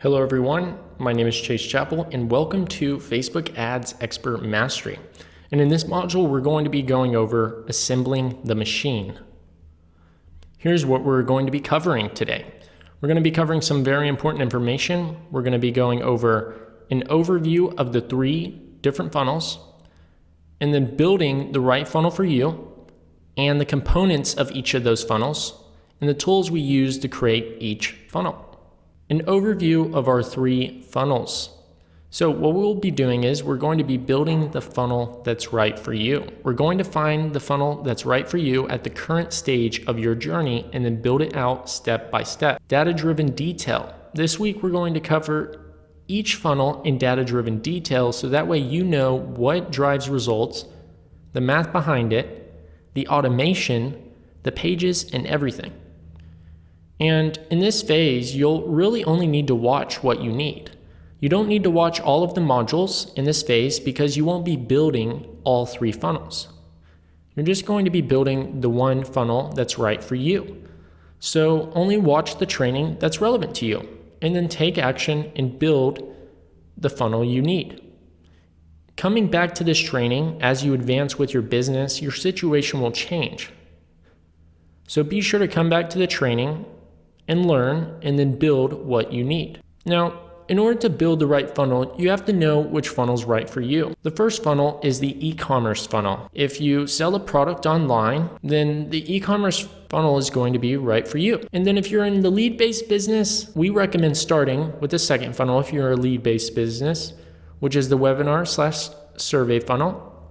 Hello everyone, my name is Chase Chappell and welcome to Facebook Ads Expert Mastery. And in this module, we're going to be going over assembling the machine. Here's what we're going to be covering today. We're going to be covering some very important information. We're going to be going over an overview of the 3 different funnels, and then building the right funnel for you, and the components of each of those funnels, and the tools we use to create each funnel. An overview of our 3 funnels. So what we'll be doing is we're going to be building the funnel that's right for you. We're going to find the funnel that's right for you at the current stage of your journey and then build it out step by step. Data-driven detail. This week we're going to cover each funnel in data-driven detail so that way you know what drives results, the math behind it, the automation, the pages, and everything. And in this phase, you'll really only need to watch what you need. You don't need to watch all of the modules in this phase because you won't be building all 3 funnels. You're just going to be building the one funnel that's right for you. So only watch the training that's relevant to you and then take action and build the funnel you need. Coming back to this training as you advance with your business, your situation will change. So be sure to come back to the training and learn, and then build what you need. Now, in order to build the right funnel, you have to know which funnel is right for you. The first funnel is the e-commerce funnel. If you sell a product online, then the e-commerce funnel is going to be right for you. And then if you're in the lead-based business, we recommend starting with the second funnel if you're a lead-based business, which is the webinar/survey funnel.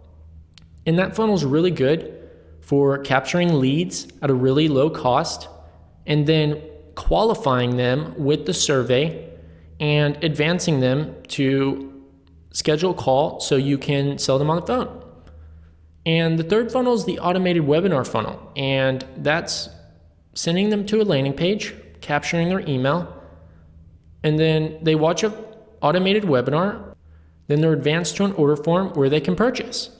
And that funnel is really good for capturing leads at a really low cost, and then qualifying them with the survey and advancing them to schedule a call so you can sell them on the phone. And the third funnel is the automated webinar funnel, and that's sending them to a landing page, capturing their email, and then they watch an automated webinar, then they're advanced to an order form where they can purchase.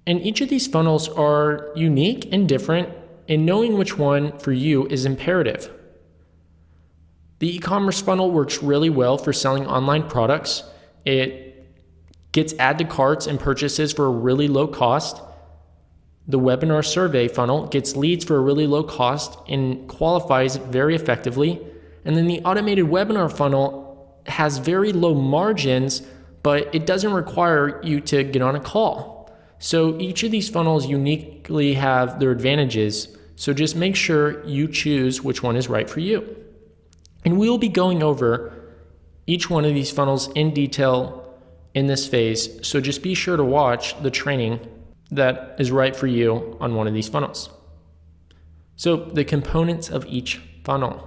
And each of these funnels are unique and different, and knowing which one for you is imperative. The e-commerce funnel works really well for selling online products. It gets add to carts and purchases for a really low cost. The webinar survey funnel gets leads for a really low cost and qualifies very effectively. And then the automated webinar funnel has very low margins, but it doesn't require you to get on a call. So each of these funnels uniquely have their advantages. So just make sure you choose which one is right for you. And we'll be going over each one of these funnels in detail in this phase, so just be sure to watch the training that is right for you on one of these funnels. So the components of each funnel.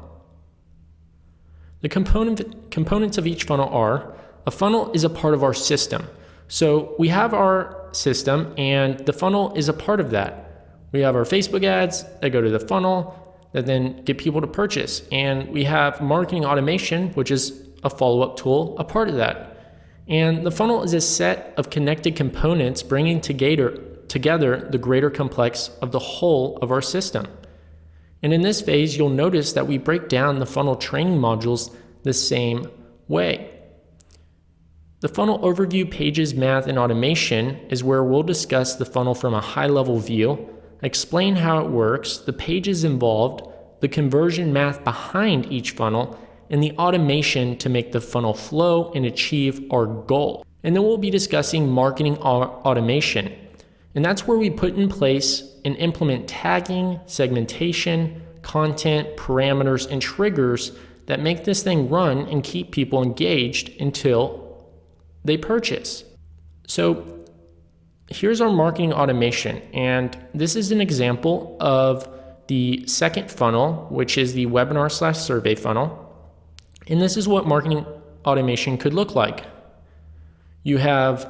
The components of each funnel are, a funnel is a part of our system. So we have our system and the funnel is a part of that. We have our Facebook ads that go to the funnel that then get people to purchase. And we have marketing automation, which is a follow-up tool, a part of that. And the funnel is a set of connected components bringing together the greater complex of the whole of our system. And in this phase, you'll notice that we break down the funnel training modules the same way. The funnel overview, pages, math, and automation is where we'll discuss the funnel from a high-level view, explain how it works, the pages involved, the conversion math behind each funnel, and the automation to make the funnel flow and achieve our goal. And then we'll be discussing marketing automation. And that's where we put in place and implement tagging, segmentation, content, parameters, and triggers that make this thing run and keep people engaged until they purchase. So here's our marketing automation, and this is an example of the second funnel, which is the webinar/survey funnel. And this is what marketing automation could look like. You send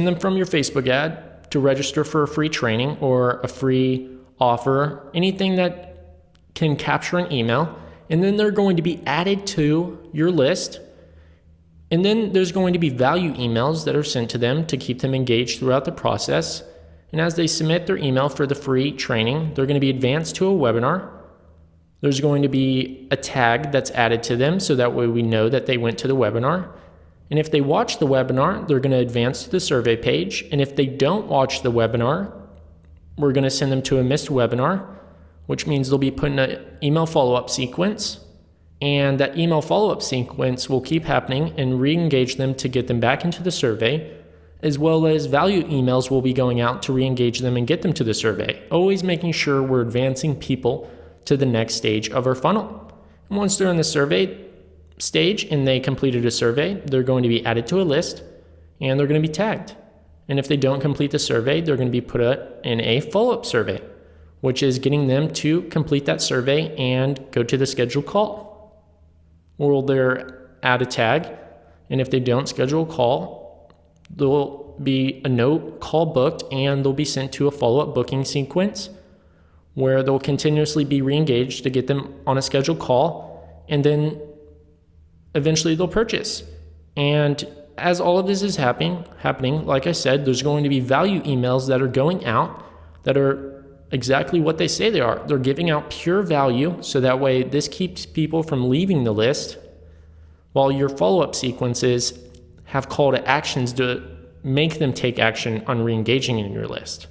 them from your Facebook ad to register for a free training or a free offer, anything that can capture an email, and then they're going to be added to your list. And then there's going to be value emails that are sent to them to keep them engaged throughout the process. And as they submit their email for the free training, they're going to be advanced to a webinar. There's going to be a tag that's added to them, so that way we know that they went to the webinar. And if they watch the webinar, they're going to advance to the survey page. And if they don't watch the webinar, we're going to send them to a missed webinar, which means they'll be put in an email follow-up sequence. And that email follow-up sequence will keep happening and re-engage them to get them back into the survey, as well as value emails will be going out to re-engage them and get them to the survey, always making sure we're advancing people to the next stage of our funnel. And once they're in the survey stage and they completed a survey, they're going to be added to a list and they're going to be tagged. And if they don't complete the survey, they're going to be put in a follow-up survey, which is getting them to complete that survey and go to the scheduled call. Or they're add a tag, and if they don't schedule a call, there'll be a note call booked and they'll be sent to a follow-up booking sequence where they'll continuously be re-engaged to get them on a scheduled call, and then eventually they'll purchase. And as all of this is happening, like I said, there's going to be value emails that are going out that are exactly what they say they are. They're giving out pure value, so that way this keeps people from leaving the list, while your follow-up sequences have call to actions to make them take action on re-engaging in your list.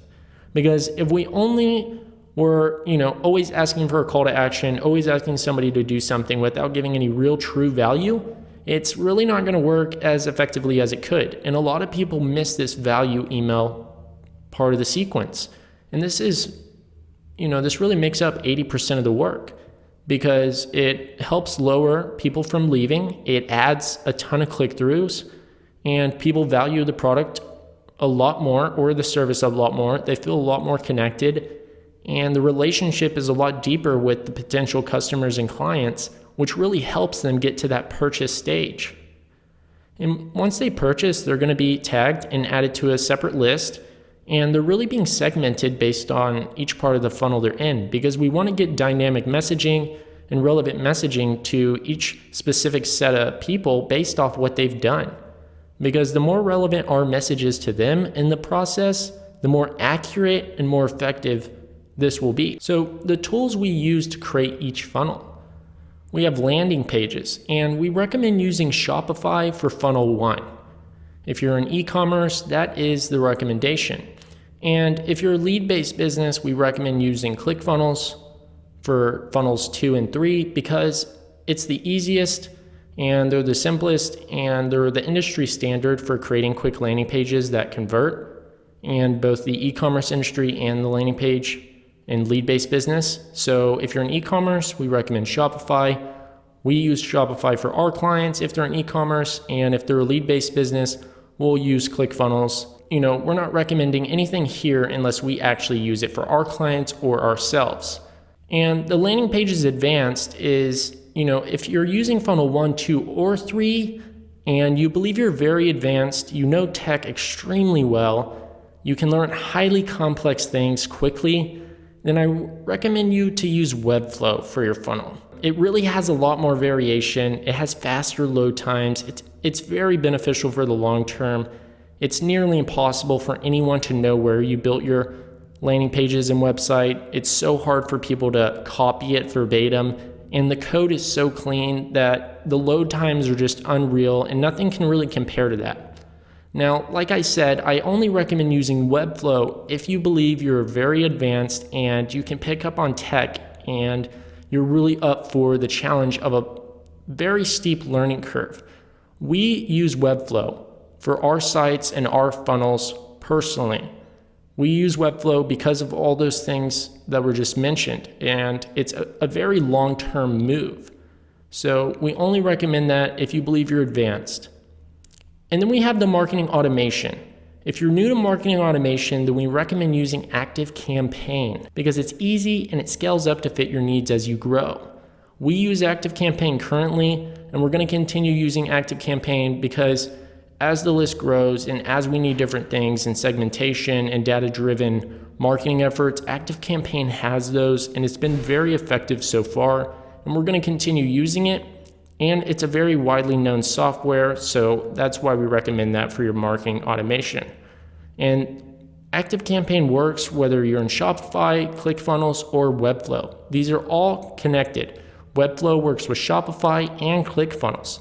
Because if we only were, always asking for a call to action, always asking somebody to do something without giving any real true value, it's really not going to work as effectively as it could. And a lot of people miss this value email part of the sequence. And this is, this really makes up 80% of the work, because it helps lower people from leaving. It adds a ton of click-throughs, and people value the product a lot more, or the service a lot more. They feel a lot more connected, and the relationship is a lot deeper with the potential customers and clients, which really helps them get to that purchase stage. And once they purchase, they're going to be tagged and added to a separate list, and they're really being segmented based on each part of the funnel they're in, because we want to get dynamic messaging and relevant messaging to each specific set of people based off what they've done. Because the more relevant our message is to them in the process, the more accurate and more effective this will be. So the tools we use to create each funnel. We have landing pages, and we recommend using Shopify for funnel 1. If you're in e-commerce, that is the recommendation. And if you're a lead-based business, we recommend using ClickFunnels for funnels 2 and 3, because it's the easiest and they're the simplest, and they're the industry standard for creating quick landing pages that convert in both the e-commerce industry and the landing page and lead-based business. So if you're in e-commerce, we recommend Shopify. We use Shopify for our clients if they're in e-commerce, and if they're a lead-based business, we'll use ClickFunnels. We're not recommending anything here unless we actually use it for our clients or ourselves. And the landing pages advanced is, if you're using funnel 1, 2, or 3, and you believe you're very advanced, tech extremely well, you can learn highly complex things quickly, then I recommend you to use Webflow for your funnel. It really has a lot more variation. It has faster load times. It's very beneficial for the long term. It's nearly impossible for anyone to know where you built your landing pages and website. It's so hard for people to copy it verbatim, and the code is so clean that the load times are just unreal, and nothing can really compare to that. Now, like I said, I only recommend using Webflow if you believe you're very advanced and you can pick up on tech and you're really up for the challenge of a very steep learning curve. We use Webflow for our sites and our funnels personally. We use Webflow because of all those things that were just mentioned, and it's a very long-term move. So we only recommend that if you believe you're advanced. And then we have the marketing automation. If you're new to marketing automation, then we recommend using ActiveCampaign because it's easy and it scales up to fit your needs as you grow. We use ActiveCampaign currently, and we're going to continue using ActiveCampaign because as the list grows and as we need different things in segmentation and data-driven marketing efforts, ActiveCampaign has those, and it's been very effective so far, and we're going to continue using it. And it's a very widely known software, so that's why we recommend that for your marketing automation. And ActiveCampaign works whether you're in Shopify, ClickFunnels, or Webflow. These are all connected. Webflow works with Shopify and ClickFunnels.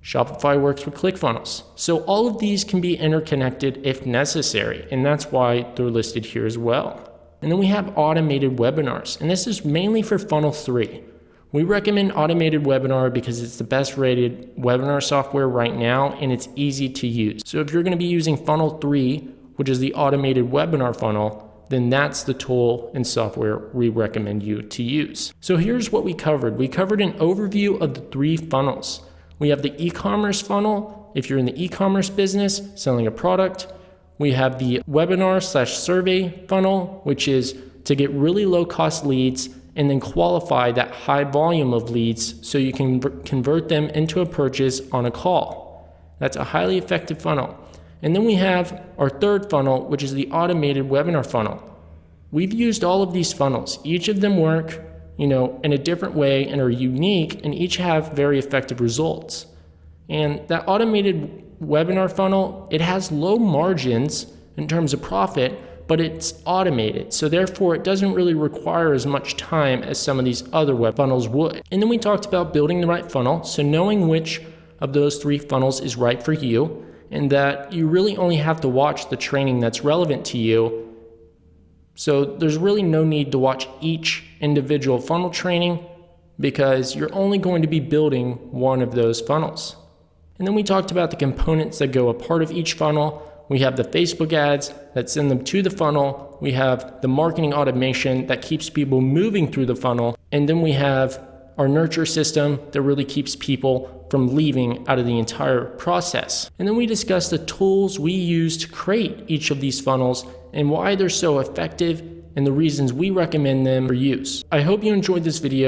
Shopify works with ClickFunnels. So all of these can be interconnected if necessary, and that's why they're listed here as well. And then we have automated webinars, and this is mainly for Funnel 3. We recommend automated webinar because it's the best rated webinar software right now, and it's easy to use. So if you're going to be using Funnel 3, which is the automated webinar funnel, then that's the tool and software we recommend you to use. So here's what we covered. We covered an overview of the 3 funnels. We have the e-commerce funnel, if you're in the e-commerce business selling a product. We have the webinar/survey funnel, which is to get really low cost leads and then qualify that high volume of leads so you can convert them into a purchase on a call. That's a highly effective funnel. And then we have our third funnel, which is the automated webinar funnel. We've used all of these funnels. Each of them work, in a different way and are unique, and each have very effective results. And that automated webinar funnel, it has low margins in terms of profit, but it's automated. So therefore, it doesn't really require as much time as some of these other web funnels would. And then we talked about building the right funnel. So knowing which of those 3 funnels is right for you, and that you really only have to watch the training that's relevant to you. So there's really no need to watch each individual funnel training because you're only going to be building one of those funnels. And then we talked about the components that go a part of each funnel. We have the Facebook ads that send them to the funnel. We have the marketing automation that keeps people moving through the funnel. And then we have our nurture system that really keeps people from leaving out of the entire process. And then we discussed the tools we use to create each of these funnels and why they're so effective and the reasons we recommend them for use. I hope you enjoyed this video.